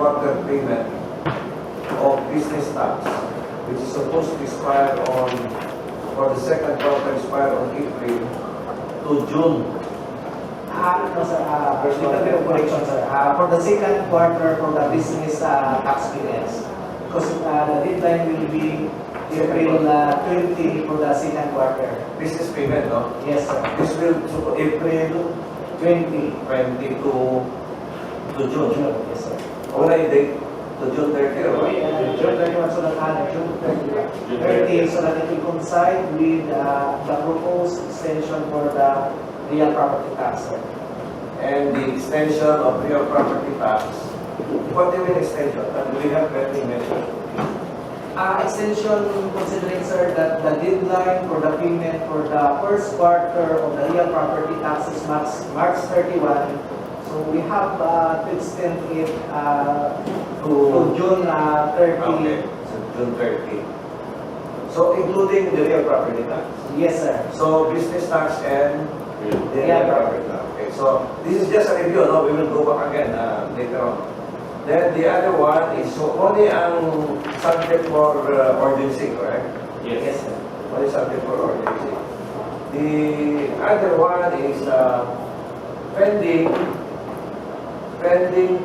quarter payment of business tax, which is supposed to expire on, for the second quarter expire on April to June. No, sir. First correction, sir. For the second quarter for the business tax payments, because the deadline will be April 20 for the second quarter. Business payment, no? Yes, sir. This will to April 20. 20 to June. Yes, sir. Wala yung date to June 30 or what? June 31, so that June 30, so that it will coincide with the proposed extension for the real property tax, sir. And the extension of real property tax. What do you mean extension? Do we have any measures? Extension considering, sir, that the deadline for the payment for the first quarter of the real property tax is March 31. So we have to extend it to June 30. Okay, so June 30. So including the real property tax? Yes, sir. So business tax and the Yeah. real property tax. Okay, so this is just a review, no? We will go back again later on. Then the other one is, so only ang subject for ordinance, correct? Yes, sir. Only subject for ordinance. The other one is pending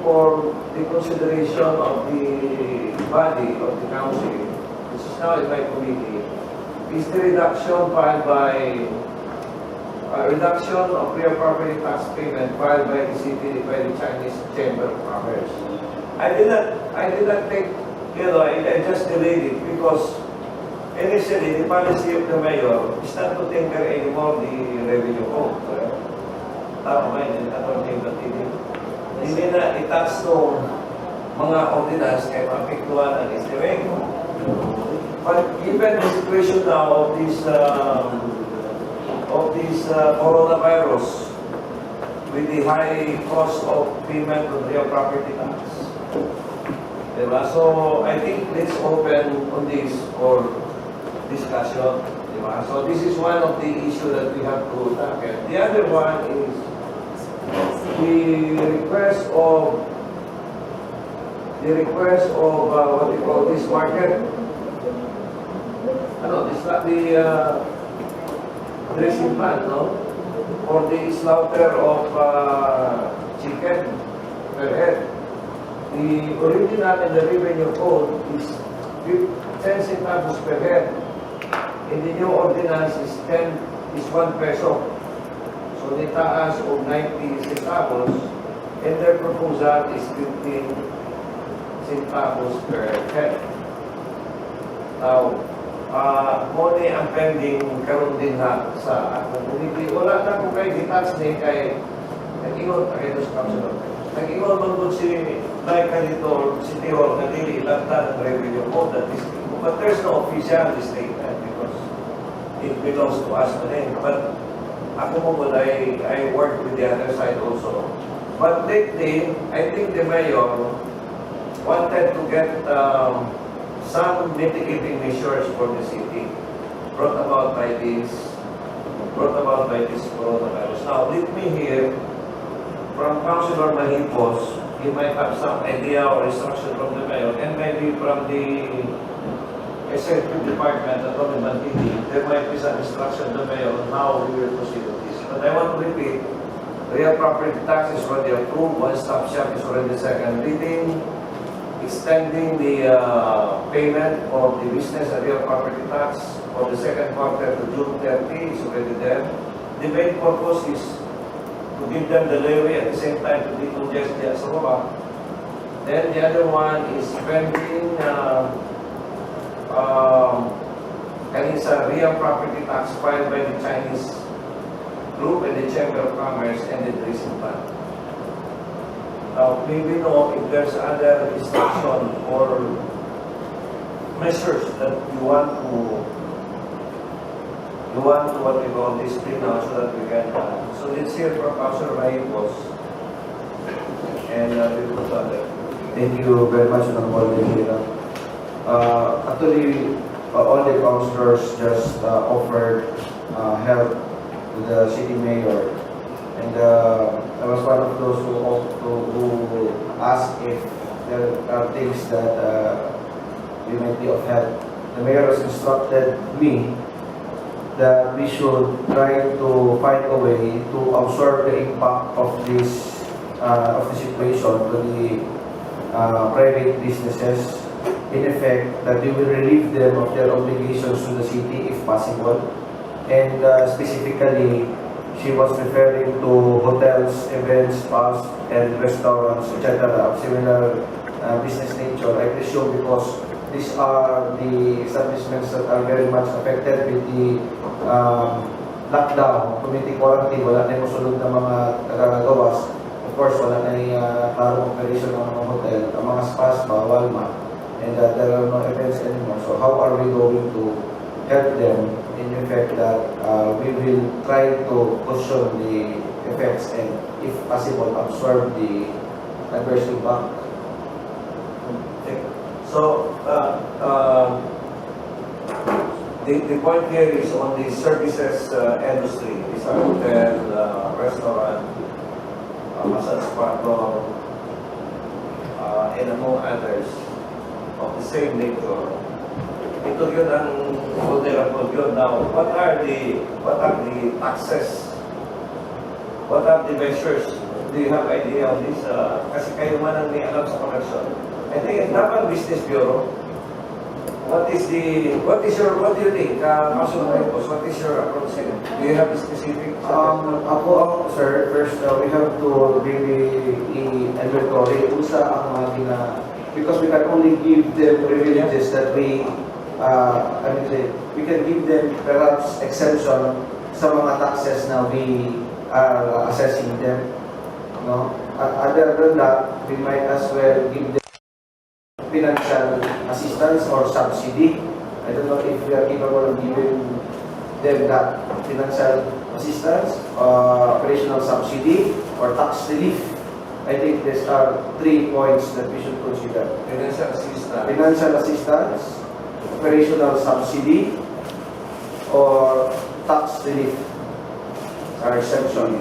for the consideration of the body of the council, which is now in my committee, is the reduction filed by reduction of real property tax payment filed by the city by the Chinese Chamber of Commerce. I did not take, I just delayed it because initially the policy of the mayor is not to tinker anymore the revenue code. Tama ba yun? Hindi na itaas ng mga ordinance kaya mapiktuan ang estimate. But given the situation now of this coronavirus with the high cost of payment of real property tax, diba? So I think let's open on this for discussion. Diba? So this is one of the issues that we have to tackle. The other one is the request of what we call this market. This not the dressing pan, no? For the slaughter of chicken per head. The original and the revenue code is 10 centavos per head. In the new ordinance is 1 peso. So the taas of 90 centavos, and their proposal is 15 centavos per head. Now, money ang pending karon din na sa akong committee. Wala na kung kayo details ni kay nag-ingon kay dos Councilor. Nag-ingon man doon si Lai Kalitor, City Hall, na dili ilagtan ng revenue code that is, but there's no official statement because it belongs to us na rin. But ako mo I work with the other side also. But lately, I think the mayor wanted to get some mitigating measures for the city brought about by this coronavirus. Now, let me hear from Councilor Mahipos. He might have some idea or instruction from the mayor, and maybe from the executive department at Roman City, there might be some instruction to the mayor on how we will proceed with this. But I want to repeat, real property tax is already approved, one-stop shop is already second reading, extending the payment of the business and real property tax for the second quarter to June 30 is already there. The main purpose is to give them the leeway at the same time to decongest the sa baba. Then the other one is pending real property tax filed by the Chinese group and the Chamber of Commerce and the Tourism Fund. Now, may we know if there's other instruction or measures that you want to what we call discipline now so that we can so let's hear from Councilor Mahipos and we will further. Thank you very much, Honorable Dayanghirang. Actually, all the councilors just offered help to the city mayor, and I was one of those who asked if there are things that we might be of help. The mayor has instructed me that we should try to find a way to absorb the impact of this of the situation to the private businesses. In effect, that we will relieve them of their obligations to the city if possible. And specifically, she was referring to hotels, events, spas, and restaurants, etc. of similar business nature. I presume because these are the establishments that are very much affected with the lockdown, community quarantine, wala na yung masunod na mga gawas. Of course, wala na yung parang operation ng mga hotel. Ang mga spas, bawal ma. And there are no events anymore. So how are we going to help them in the fact that we will try to cushion the effects and, if possible, absorb the adverse impact? So, the point here is on the services industry. These are hotel, restaurant, massage parlor, and among others of the same nature. Ito yun ang vulnerable yun. Now, what are the taxes? What are the measures? Do you have idea on this? Kasi kayo man ang may alam sa commercial. I think Davao Business Bureau. What do you think, Councilor, what is your approach here? Do you have a specific? Sir, first we have to really inventory usa ang mga because we can only give them privileges that we we can give them perhaps exemption sa mga taxes na we are assessing them. No? Other than that, we might as well give them financial assistance or subsidy. I don't know if we are capable of giving them that financial assistance, operational subsidy, or tax relief. I think these are 3 points that we should consider. Financial assistance, operational subsidy, or tax relief or exemption.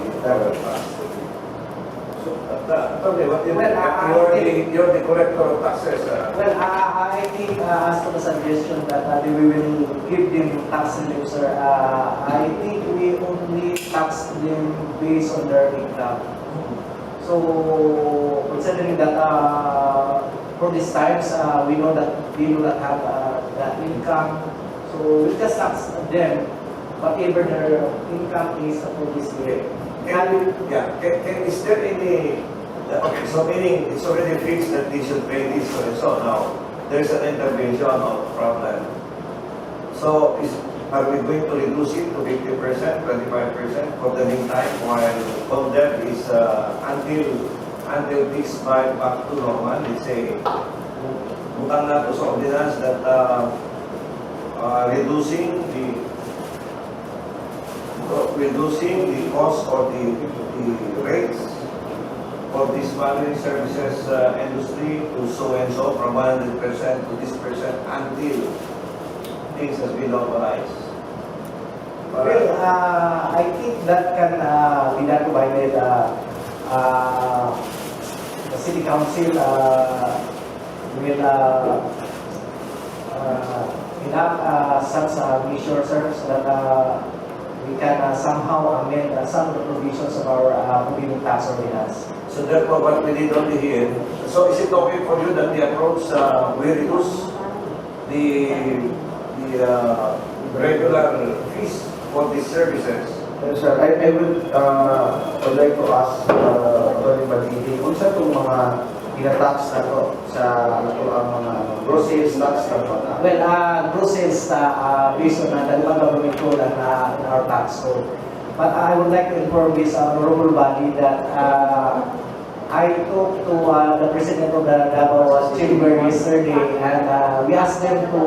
You're the collector of taxes. Well, I think as to the suggestion that we will give them tax relief, sir, I think we only tax them based on their income. So, considering that for these times, we know that they do not have that income, so we just tax them whatever their income is for this year. Is there any? Okay, so meaning it's already fixed that they should pay this and so now there's an intervention of problem. So are we going to reduce it to 50%, 25% for the meantime while all that is until things back to normal? Let's say butang na to sa ordinance that reducing the cost or the rates for this management services industry to so and so from 100% to this percent until things has been normalized. Well, I think that can be done provided the City Council will enact such measures so that we can somehow amend some of the provisions of our provincial tax ordinance. So therefore, what we did only here, so is it okay for you that the approach, we reduce the regular fees for these services? Yes, sir. I would like to ask Tony Badidi, kung sa itong mga ina-tax na to sa ang mga gross sales tax na to? Well, gross sales based on the government code and our tax code. But I would like to inform this honorable body that I talked to the president of the Davao Chamber yesterday, and we asked them to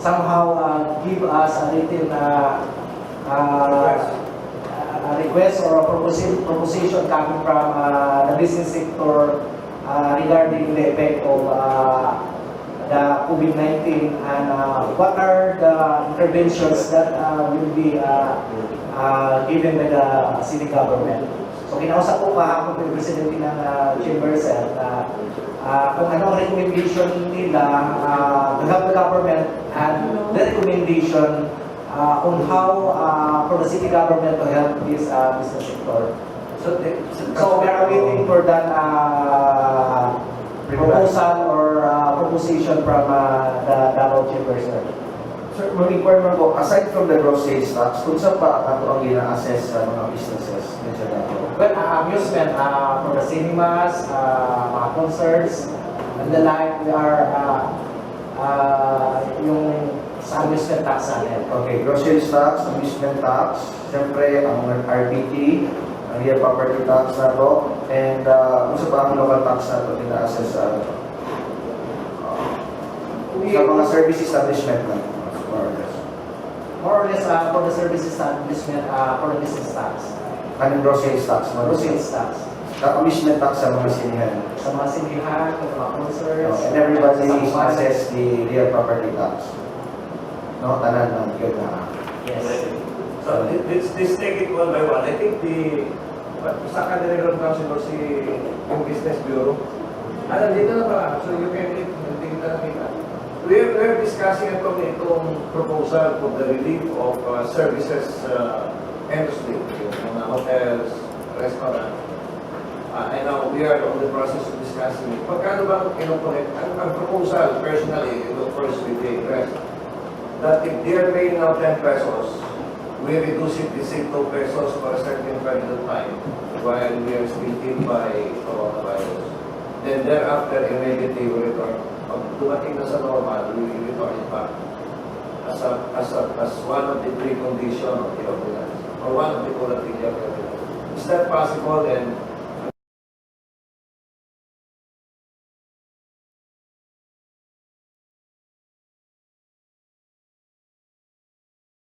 somehow give us a little request or a proposition coming from the business sector regarding the effect of the COVID-19 and what are the interventions that will be given by the city government. So kinausap ko kahapon yung presidente ng chamber sir na kung ano ang recommendation nila to help the government and the recommendation on how for the city government to help this business sector. So we are waiting for that proposal or proposition from the Davao chamber sir. Sir, mag-inquire man po, aside from the gross sales tax, kung saan pa ato ang gina-assess sa mga businesses? Well, amusement for the cinemas, mga concerts, and the like, we are yung sa amusement tax natin. Okay, gross sales tax, amusement tax, siyempre ang RBT, ang real property tax na to, and kung saan pa ang local tax na to gina-assess sa mga service establishment na. More or less for the service establishment, for the business tax. Anong gross sales tax? Gross sales tax. Amusement tax sa mga sinihan. Sa mga sinihan, sa mga concerts. And everybody assess the real property tax. No, tanan ng yun na. Yes. So let's take it one by one. I think sa kanila ng Councilor yung Business Bureau. Dito na pala. So you can read, hindi kita nakita. We're discussing itong proposal for the relief of services industry, yung mga hotels, restaurant. And now we are on the process of discussing it. Pagkano ba kinukulit? Ang proposal, personally, it will first be the rest. That if they are paying now 10 pesos, we reduce it to 2 pesos for a certain period of time while we are still hit by coronavirus. Then thereafter, immediately we return. Pag dumating na sa normal, we return it back as one of the three conditions of the ordinance, or one of the quality of the ordinance. Is that possible? And